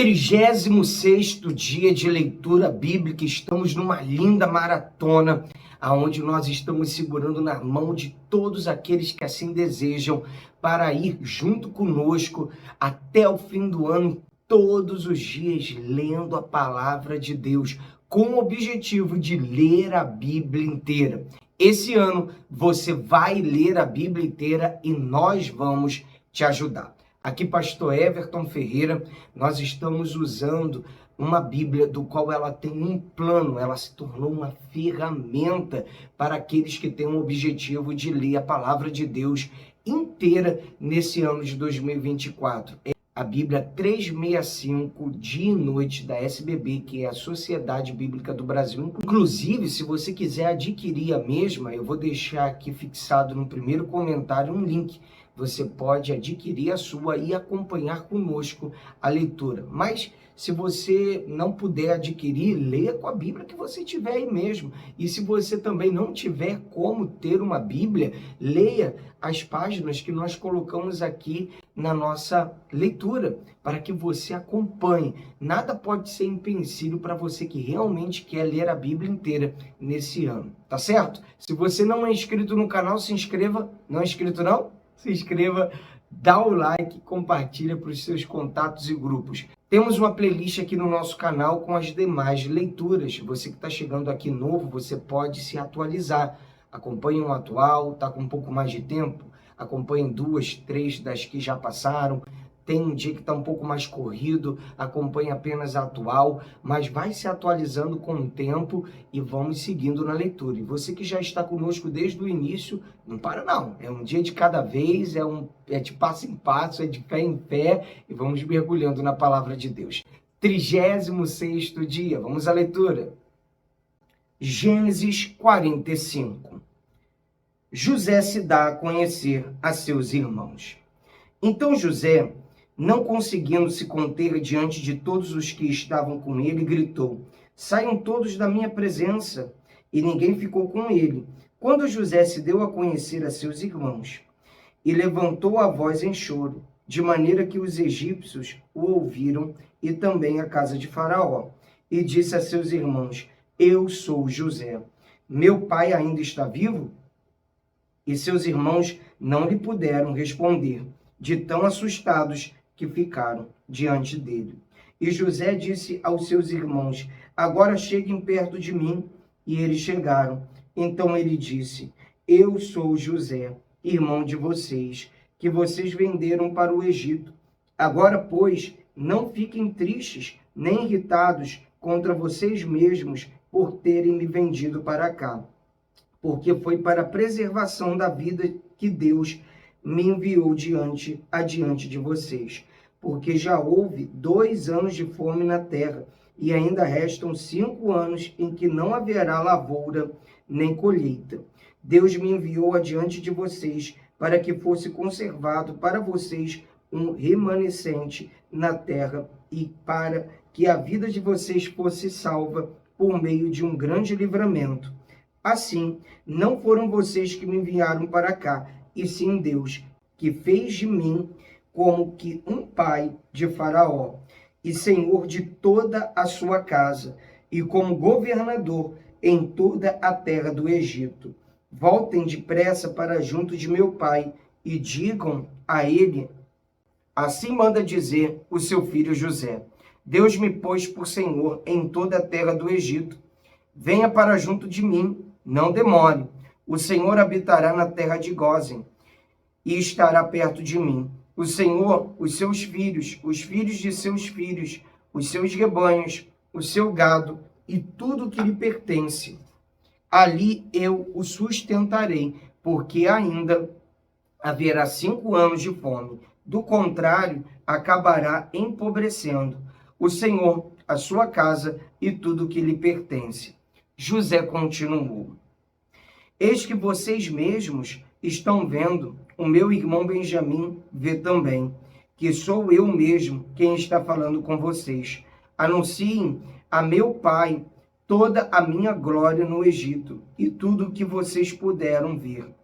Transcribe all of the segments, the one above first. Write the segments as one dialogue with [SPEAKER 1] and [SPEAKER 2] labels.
[SPEAKER 1] 36º dia de leitura bíblica. Estamos numa linda maratona, onde nós estamos segurando na mão de todos aqueles que assim desejam, para ir junto conosco até o fim do ano, todos os dias lendo a palavra de Deus, com o objetivo de ler a Bíblia inteira. Esse ano você vai ler a Bíblia inteira e nós vamos te ajudar. Aqui, pastor Everton Ferreira, nós estamos usando uma Bíblia do qual ela tem um plano, ela se tornou uma ferramenta para aqueles que têm o objetivo de ler a palavra de Deus inteira nesse ano de 2024. É a Bíblia 365, dia e noite, da SBB, que é a Sociedade Bíblica do Brasil. Inclusive, se você quiser adquirir a mesma, eu vou deixar aqui fixado no primeiro comentário um link. Você pode adquirir a sua e acompanhar conosco a leitura. Mas se você não puder adquirir, leia com a Bíblia que você tiver aí mesmo. E se você também não tiver como ter uma Bíblia, leia as páginas que nós colocamos aqui na nossa leitura, para que você acompanhe. Nada pode ser empecilho para você que realmente quer ler a Bíblia inteira nesse ano, tá certo? Se você não é inscrito no canal, se inscreva. Não é inscrito não? Se inscreva, dá o like, compartilha para os seus contatos e grupos. Temos uma playlist aqui no nosso canal com as demais leituras. Você que está chegando aqui novo, você pode se atualizar. Acompanhe um atual, está com um pouco mais de tempo. Acompanhe 2, 3 das que já passaram. Tem um dia que está um pouco mais corrido, acompanhe apenas a atual, mas vai se atualizando com o tempo e vamos seguindo na leitura. E você que já está conosco desde o início, não para não, é um dia de cada vez, é de passo em passo, é de fé em fé, e vamos mergulhando na palavra de Deus. 36º dia, vamos à leitura. Gênesis 45. José se dá a conhecer a seus irmãos. Então José, não conseguindo se conter diante de todos os que estavam com ele, gritou: saiam todos da minha presença. E ninguém ficou com ele, quando José se deu a conhecer a seus irmãos. E levantou a voz em choro, de maneira que os egípcios o ouviram, e também a casa de Faraó. E disse a seus irmãos: eu sou José. Meu pai ainda está vivo? E seus irmãos não lhe puderam responder, de tão assustados que ficaram diante dele. E José disse aos seus irmãos: agora cheguem perto de mim. E eles chegaram. Então ele disse: eu sou José, irmão de vocês, que vocês venderam para o Egito. Agora, pois, não fiquem tristes nem irritados contra vocês mesmos por terem me vendido para cá, porque foi para a preservação da vida que Deus me enviou adiante de vocês. Porque já houve 2 anos de fome na terra, e ainda restam 5 anos em que não haverá lavoura nem colheita. Deus me enviou adiante de vocês para que fosse conservado para vocês um remanescente na terra e para que a vida de vocês fosse salva por meio de um grande livramento. Assim, não foram vocês que me enviaram para cá, e sim Deus, que fez de mim como que um pai de Faraó, e senhor de toda a sua casa, e como governador em toda a terra do Egito. Voltem depressa para junto de meu pai, e digam a ele: assim manda dizer o seu filho José: Deus me pôs por senhor em toda a terra do Egito. Venha para junto de mim, não demore. O Senhor habitará na terra de Gósen, e estará perto de mim. O Senhor, os seus filhos, os filhos de seus filhos, os seus rebanhos, o seu gado e tudo que lhe pertence. Ali eu o sustentarei, porque ainda haverá 5 anos de fome. Do contrário, acabará empobrecendo o Senhor, a sua casa e tudo que lhe pertence. José continuou: eis que vocês mesmos estão vendo, o meu irmão Benjamim vê também, que sou eu mesmo quem está falando com vocês. Anunciem a meu pai toda a minha glória no Egito e tudo o que vocês puderam ver.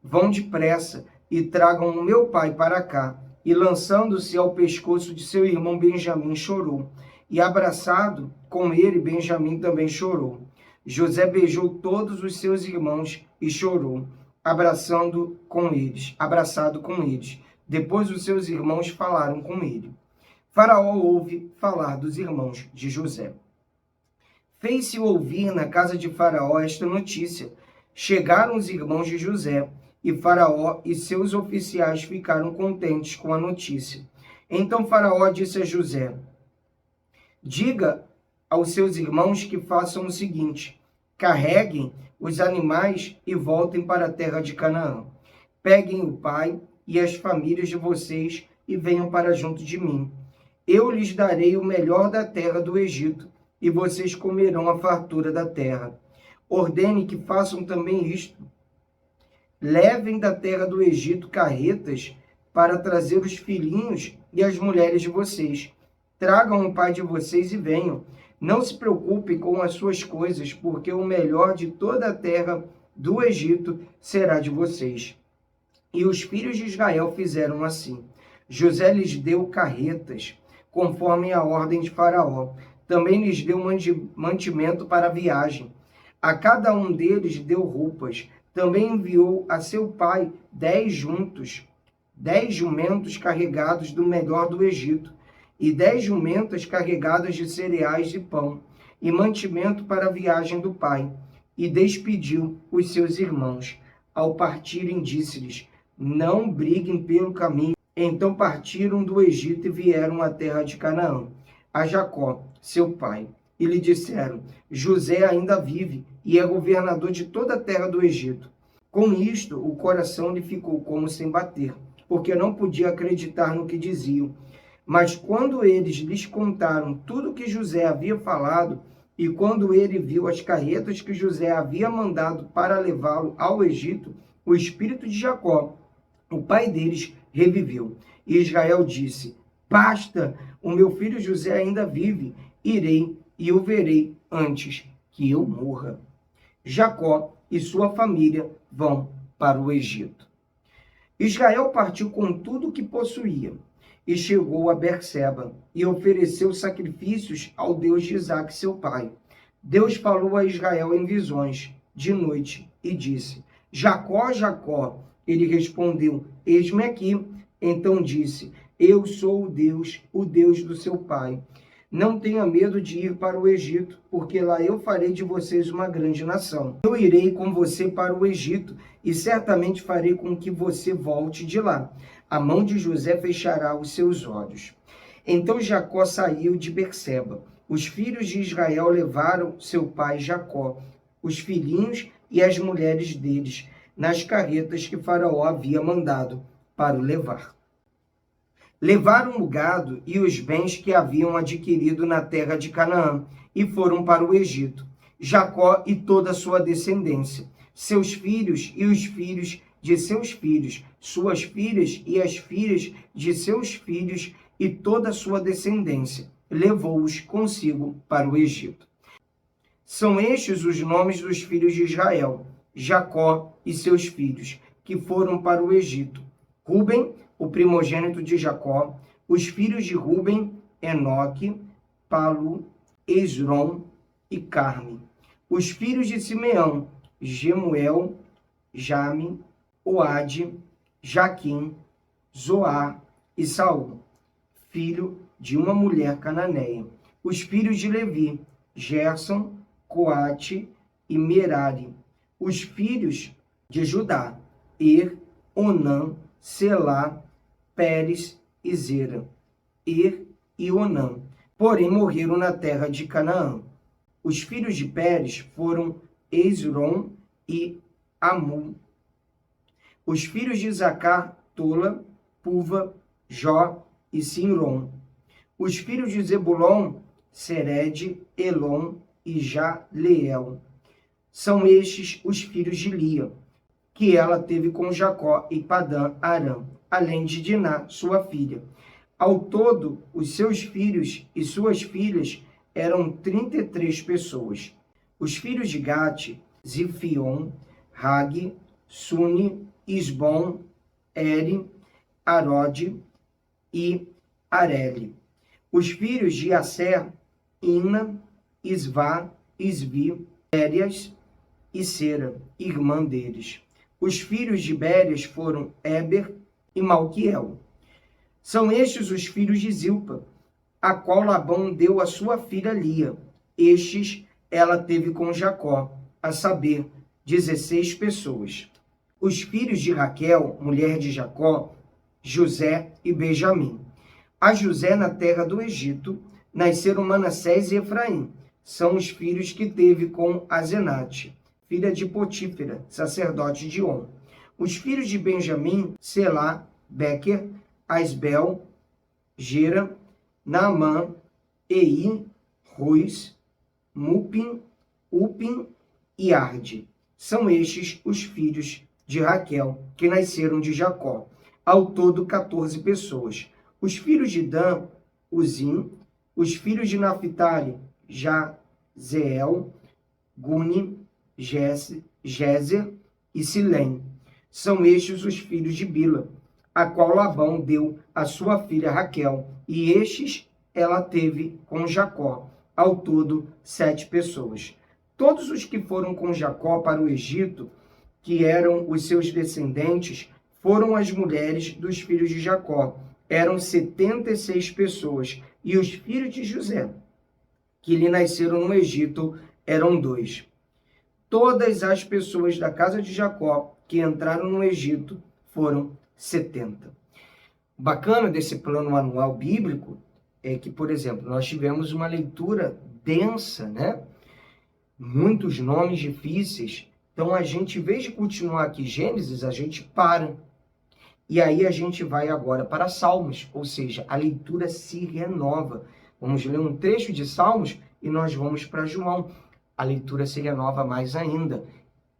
[SPEAKER 1] Vão depressa e tragam o meu pai para cá, e lançando-se ao pescoço de seu irmão Benjamim, chorou. E abraçado com ele, Benjamim também chorou. José beijou todos os seus irmãos e chorou, abraçado com eles. Depois os seus irmãos falaram com ele. Faraó ouve falar dos irmãos de José. Fez-se ouvir na casa de Faraó esta notícia. Chegaram os irmãos de José, e Faraó e seus oficiais ficaram contentes com a notícia. Então Faraó disse a José: diga aos seus irmãos que façam o seguinte: carreguem os animais e voltem para a terra de Canaã. Peguem o pai e as famílias de vocês e venham para junto de mim. Eu lhes darei o melhor da terra do Egito, e vocês comerão a fartura da terra. Ordene que façam também isto. Levem da terra do Egito carretas para trazer os filhinhos e as mulheres de vocês. Tragam o pai de vocês e venham. Não se preocupem com as suas coisas, porque o melhor de toda a terra do Egito será de vocês. E os filhos de Israel fizeram assim. José lhes deu carretas, conforme a ordem de Faraó. Também lhes deu mantimento para a viagem. A cada um deles deu roupas. Também enviou a seu pai 10 jumentos carregados do melhor do Egito, e 10 jumentas carregadas de cereais e pão, e mantimento para a viagem do pai. E despediu os seus irmãos. Ao partirem, disse-lhes: não briguem pelo caminho. Então partiram do Egito e vieram à terra de Canaã, a Jacó, seu pai. E lhe disseram: José ainda vive e é governador de toda a terra do Egito. Com isto, o coração lhe ficou como sem bater, porque não podia acreditar no que diziam. Mas quando eles lhes contaram tudo o que José havia falado, e quando ele viu as carretas que José havia mandado para levá-lo ao Egito, o espírito de Jacó, o pai deles, reviveu. E Israel disse: basta, o meu filho José ainda vive, irei e o verei antes que eu morra. Jacó e sua família vão para o Egito. Israel partiu com tudo o que possuía e chegou a Berseba e ofereceu sacrifícios ao Deus de Isaque, seu pai. Deus falou a Israel em visões de noite e disse: Jacó, Jacó. Ele respondeu: eis-me aqui. Então disse: eu sou o Deus do seu pai. Não tenha medo de ir para o Egito, porque lá eu farei de vocês uma grande nação. Eu irei com você para o Egito, e certamente farei com que você volte de lá. A mão de José fechará os seus olhos. Então Jacó saiu de Berseba. Os filhos de Israel levaram seu pai Jacó, os filhinhos e as mulheres deles, nas carretas que Faraó havia mandado para o levar. Levaram o gado e os bens que haviam adquirido na terra de Canaã e foram para o Egito. Jacó e toda a sua descendência, seus filhos e os filhos de seus filhos, suas filhas e as filhas de seus filhos e toda a sua descendência, levou-os consigo para o Egito. São estes os nomes dos filhos de Israel, Jacó e seus filhos, que foram para o Egito: Ruben, o primogênito de Jacó, os filhos de Ruben, Enoque, Palu, Esrom e Carme. Os filhos de Simeão, Gemuel, Jame, Oade, Jaquim, Zoar e Saul, filho de uma mulher cananeia. Os filhos de Levi, Gerson, Coate e Merari. Os filhos de Judá, Onã, Selá, Pérez e Zera, e Onã, porém morreram na terra de Canaã. Os filhos de Pérez foram Esrom e Amu. Os filhos de Zacar, Tola, Puva, Jó e Sinrom. Os filhos de Zebulon, Sered, Elon e Jaleel. São estes os filhos de Lia, que ela teve com Jacó e Padã Arã, além de Diná, sua filha. Ao todo, os seus filhos e suas filhas eram 33 pessoas. Os filhos de Gate, Zifion, Hag, Suni, Isbom, Eri, Arode, e Areli. Os filhos de Aser, Ina, Isvá, Isvi, Bérias e Sera, irmã deles. Os filhos de Bérias foram Éber e Malquiel. São estes os filhos de Zilpa, a qual Labão deu a sua filha Lia. Estes ela teve com Jacó, a saber, 16 pessoas. Os filhos de Raquel, mulher de Jacó, José e Benjamim. A José, na terra do Egito, nasceram Manassés e Efraim. São os filhos que teve com Azenate, filha de Potífera, sacerdote de On. Os filhos de Benjamim, Selá, Bequer, Asbel, Gera, Naamã, Ei, Rus, Mupim, Upim e Arde. São estes os filhos de Raquel, que nasceram de Jacó. Ao todo, 14 pessoas. Os filhos de Dan, Uzim. Os filhos de Naphtali, Jazeel, Guni, Jezer e Silém. São estes os filhos de Bila, a qual Labão deu a sua filha Raquel, e estes ela teve com Jacó. Ao todo, 7 pessoas. Todos os que foram com Jacó para o Egito, que eram os seus descendentes, foram as mulheres dos filhos de Jacó. Eram 76 pessoas. E os filhos de José, que lhe nasceram no Egito, eram 2. Todas as pessoas da casa de Jacó que entraram no Egito foram 70. O bacana desse plano anual bíblico é que, por exemplo, nós tivemos uma leitura densa, né? Muitos nomes difíceis. Então, a gente, em vez de continuar aqui Gênesis, a gente para. E aí a gente vai agora para Salmos, ou seja, a leitura se renova. Vamos ler um trecho de Salmos e nós vamos para João. A leitura se renova mais ainda.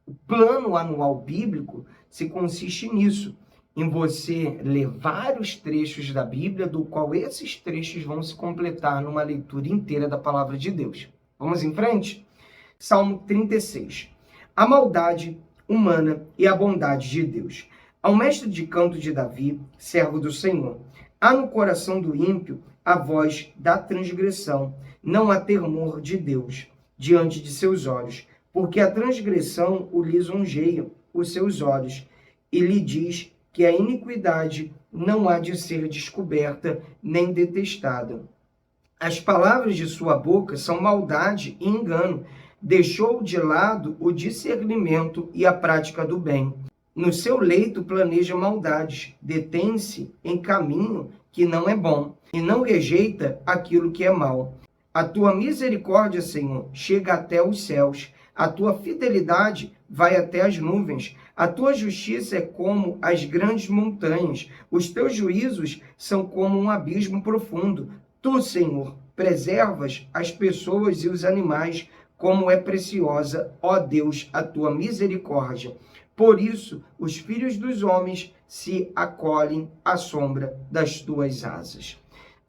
[SPEAKER 1] O plano anual bíblico se consiste nisso, em você ler vários trechos da Bíblia, do qual esses trechos vão se completar numa leitura inteira da palavra de Deus. Vamos em frente? Salmo 36. A maldade humana e a bondade de Deus. Ao mestre de canto de Davi, servo do Senhor, há no coração do ímpio a voz da transgressão, não há temor de Deus diante de seus olhos, porque a transgressão o lisonjeia os seus olhos, e lhe diz que a iniquidade não há de ser descoberta nem detestada. As palavras de sua boca são maldade e engano. Deixou de lado o discernimento e a prática do bem. No seu leito planeja maldades, detém-se em caminho que não é bom, e não rejeita aquilo que é mal. A tua misericórdia, Senhor, chega até os céus, a tua fidelidade vai até as nuvens, a tua justiça é como as grandes montanhas, os teus juízos são como um abismo profundo. Tu, Senhor, preservas as pessoas e os animais, como é preciosa, ó Deus, a tua misericórdia. Por isso, os filhos dos homens se acolhem à sombra das tuas asas.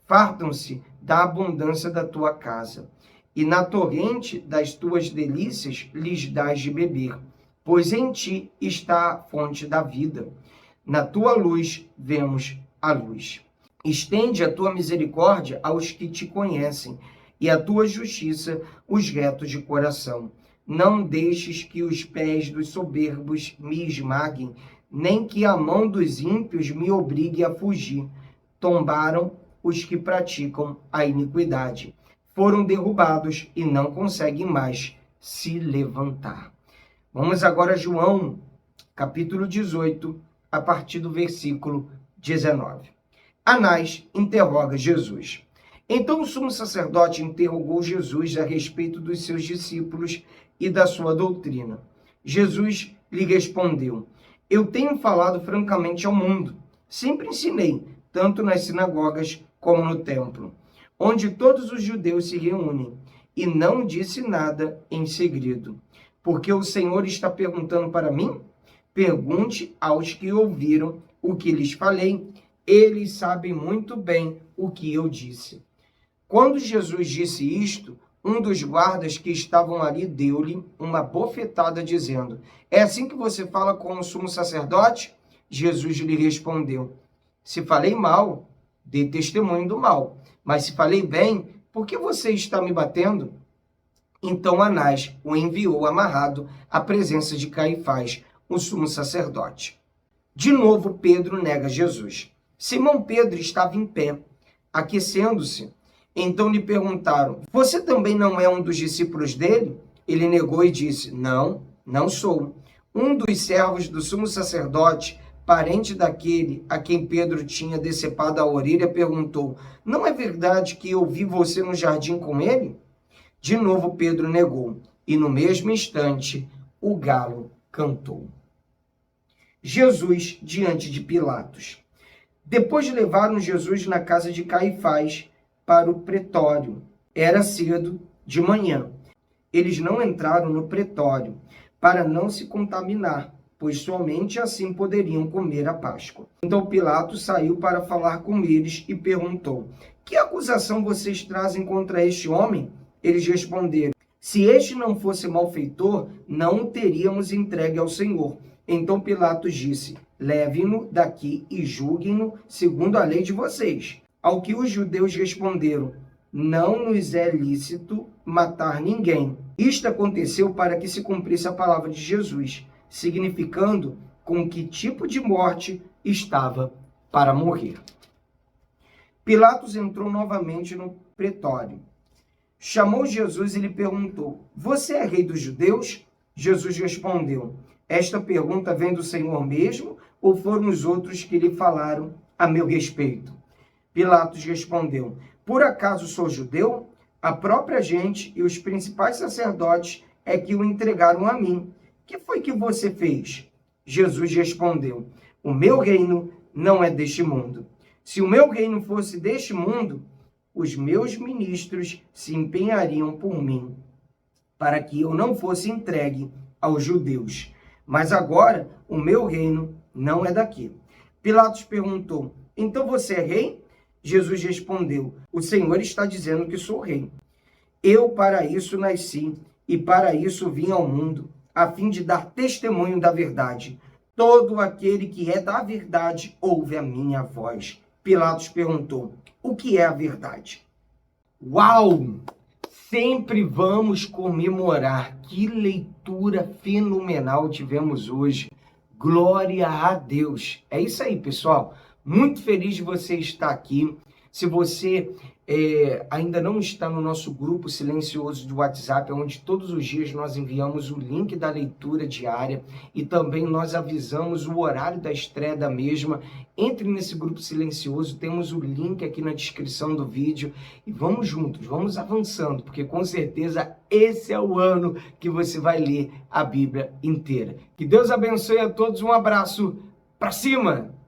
[SPEAKER 1] Fartam-se da abundância da tua casa, e na torrente das tuas delícias lhes dás de beber, pois em ti está a fonte da vida. Na tua luz vemos a luz. Estende a tua misericórdia aos que te conhecem, e a tua justiça os retos de coração. Não deixes que os pés dos soberbos me esmaguem, nem que a mão dos ímpios me obrigue a fugir. Tombaram os que praticam a iniquidade. Foram derrubados e não conseguem mais se levantar. Vamos agora a João, capítulo 18, a partir do versículo 19. Anás interroga Jesus. Então o sumo sacerdote interrogou Jesus a respeito dos seus discípulos e da sua doutrina. Jesus lhe respondeu: Eu tenho falado francamente ao mundo. Sempre ensinei, tanto nas sinagogas como no templo, onde todos os judeus se reúnem, e não disse nada em segredo. Porque o Senhor está perguntando para mim? Pergunte aos que ouviram o que lhes falei. Eles sabem muito bem o que eu disse. Quando Jesus disse isto, um dos guardas que estavam ali deu-lhe uma bofetada, dizendo: É assim que você fala com o sumo sacerdote? Jesus lhe respondeu: Se falei mal, dei testemunho do mal. Mas se falei bem, por que você está me batendo? Então Anás o enviou amarrado à presença de Caifás, o sumo sacerdote. De novo, Pedro nega Jesus. Simão Pedro estava em pé, aquecendo-se. Então lhe perguntaram: você também não é um dos discípulos dele? Ele negou e disse: não, não sou. Um dos servos do sumo sacerdote, parente daquele a quem Pedro tinha decepado a orelha, perguntou: não é verdade que eu vi você no jardim com ele? De novo Pedro negou, e no mesmo instante o galo cantou. Jesus diante de Pilatos. Depois levaram Jesus na casa de Caifás para o pretório. Era cedo de manhã. Eles não entraram no pretório para não se contaminar, pois somente assim poderiam comer a Páscoa. Então Pilatos saiu para falar com eles e perguntou: que acusação vocês trazem contra este homem? Eles responderam: se este não fosse malfeitor, não o teríamos entregue ao Senhor. Então Pilatos disse: levem-no daqui e julguem-no segundo a lei de vocês. Ao que os judeus responderam: não nos é lícito matar ninguém. Isto aconteceu para que se cumprisse a palavra de Jesus, significando com que tipo de morte estava para morrer. Pilatos entrou novamente no pretório. Chamou Jesus e lhe perguntou: você é rei dos judeus? Jesus respondeu: esta pergunta vem do Senhor mesmo, ou foram os outros que lhe falaram a meu respeito? Pilatos respondeu: por acaso sou judeu? A própria gente e os principais sacerdotes é que o entregaram a mim. Que foi que você fez? Jesus respondeu: o meu reino não é deste mundo. Se o meu reino fosse deste mundo, os meus ministros se empenhariam por mim, para que eu não fosse entregue aos judeus. Mas agora o meu reino não é daqui. Pilatos perguntou: então você é rei? Jesus respondeu: o Senhor está dizendo que sou rei. Eu para isso nasci e para isso vim ao mundo, a fim de dar testemunho da verdade. Todo aquele que é da verdade ouve a minha voz. Pilatos perguntou: o que é a verdade? Uau! Sempre vamos comemorar. Que leitura fenomenal tivemos hoje. Glória a Deus. É isso aí, pessoal. Muito feliz de você estar aqui. Se você ainda não está no nosso grupo silencioso do WhatsApp, onde todos os dias nós enviamos o link da leitura diária e também nós avisamos o horário da estreia da mesma, entre nesse grupo silencioso, temos o link aqui na descrição do vídeo e vamos juntos, vamos avançando, porque com certeza esse é o ano que você vai ler a Bíblia inteira. Que Deus abençoe a todos, um abraço, pra cima!